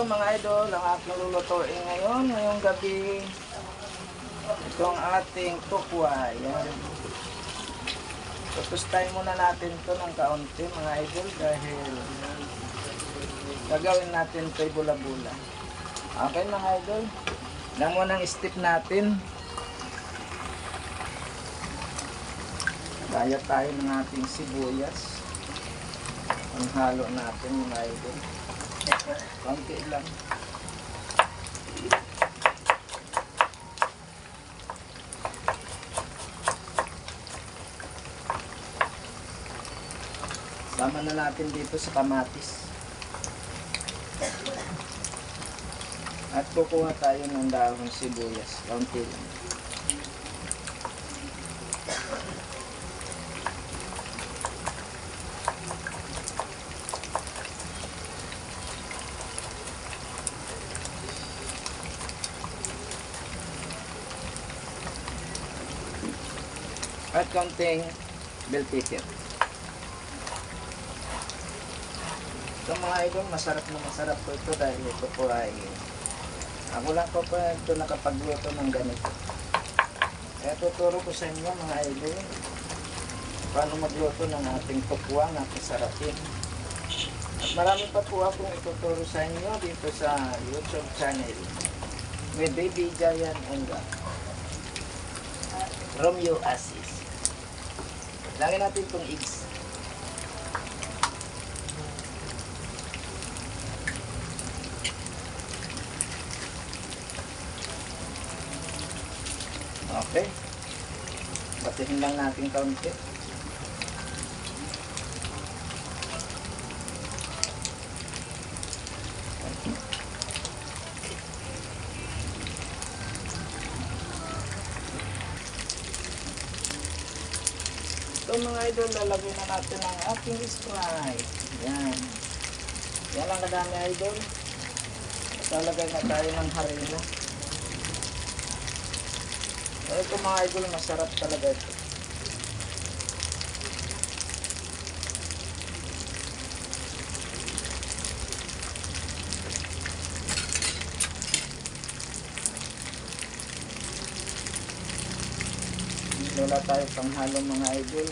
mga idol, ang aking lulutuin ngayong gabi. Ito ang ating tukwa. Yan. Tutustahin muna natin ito ng kaunti mga idol dahil gagawin natin ito bula-bula. Okay mga idol, lang mo ng step natin. Kaya tayo ng ating sibuyas. Ang halo natin mga idol. Kaunti lang. Sama na natin dito sa kamatis. At kukuha tayo ng dahon sibuyas. Kaunti lang. At kaunting bell pepper. So mga idol, masarap na masarap po ito dahil ito po ay ako lang po ito nakapagluto ng ganito. Kaya tuturo ko sa inyo mga idol paano magluto ng ating tukwa na sarapin. At marami pa po akong ituturo sa inyo dito sa YouTube channel with Baby Giant and Romeo Asis. Langin natin itong eggs. Okay. Batihin lang natin kaunti. So mga idol, lalagyan na natin ang ating Sprite. Yan. Yan lang kadami idol. Lalagay na tayo ng harina. Ito mga idol, masarap talaga ito. Wala tayo panghalo mga idol.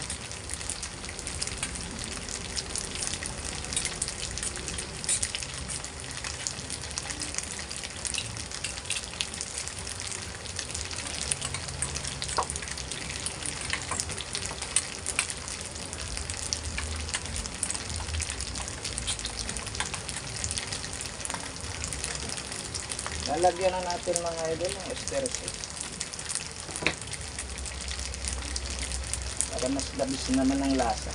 Lalagyan na natin mga idol ng oyster sauce. Para mas labis naman ang lasa.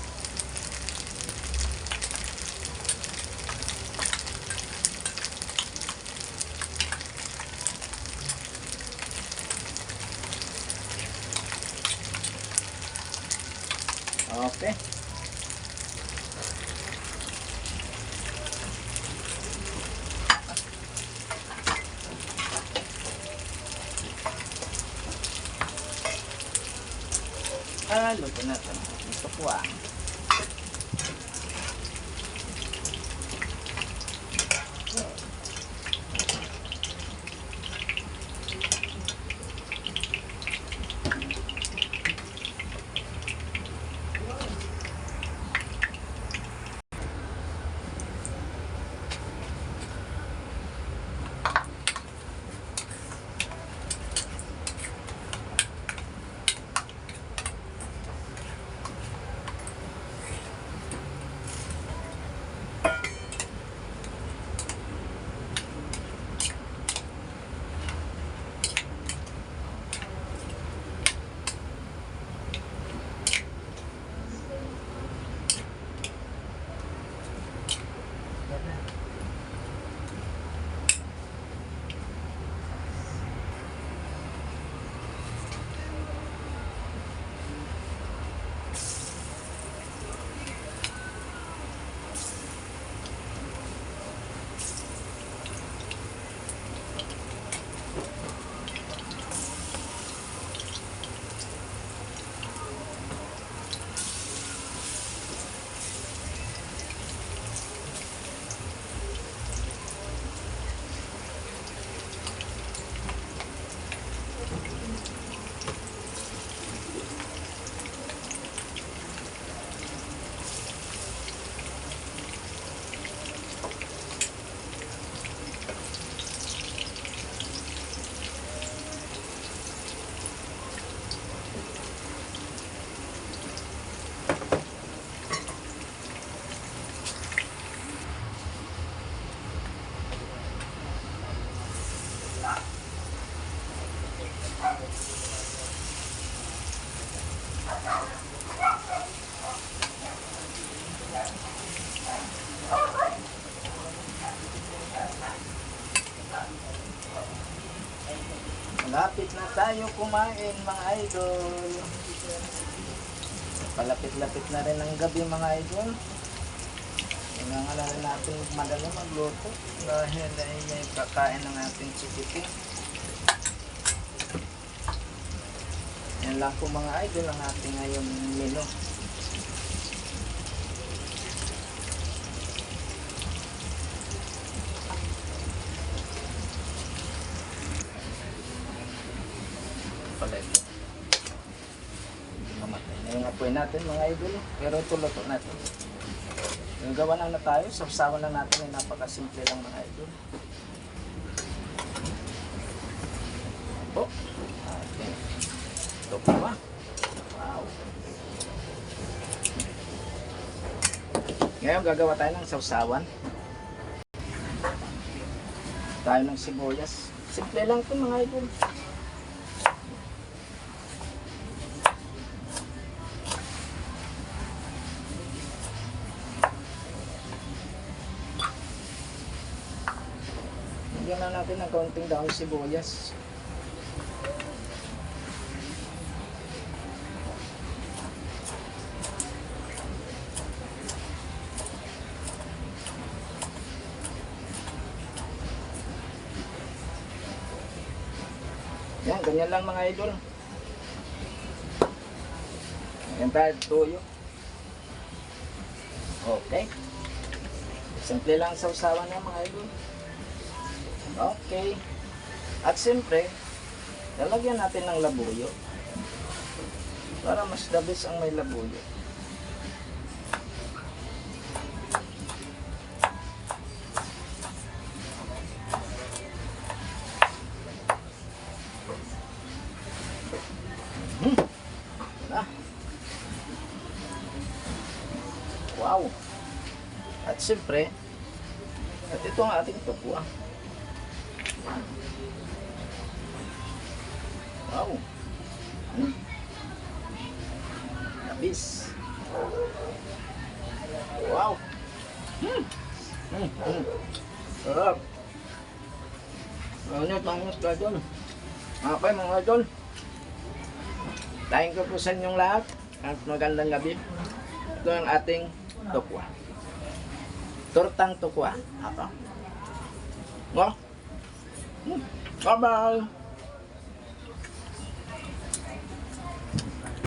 Okay. Luto na ito. Ito po Malapit na tayo kumain mga idol. Palapit-lapit na rin ang gabi mga idol. Kailangan na rin natin madali magluto dahil ay kakain ng ating chikiting. Yan lang po mga idol ang ating ngayong menu. Pala ito. Mamatay na yung apoy natin mga idol. Pero ito luto natin. Yung gawa na tayo, sapsawan na natin yung napakasimple lang mga idol. Opo. Okay. Ito po ba? Wow. Ngayon gagawa tayo ng sapsawan. Tayo ng sibuyas. Simple lang ito mga idol. Lagyan na natin ng kaunting dahon sibuyas. Yan, ganyan lang mga idol. Yan tayo, tuyo. Okay. Simple lang sa usawan niya mga idol. Okay. At siyempre, lalagyan natin ng labuyo. Para mas dabis ang may labuyo. Ah. Wow. At siyempre, at ito ang ating tokwa. Wow. Labis. Wow. Sarap. Angat ka dyan. Okay mga idol. Thank you po sa inyong lahat. At magandang gabi. Ito ang ating tokwa. Tortang tokwa. Ako. Bye-bye.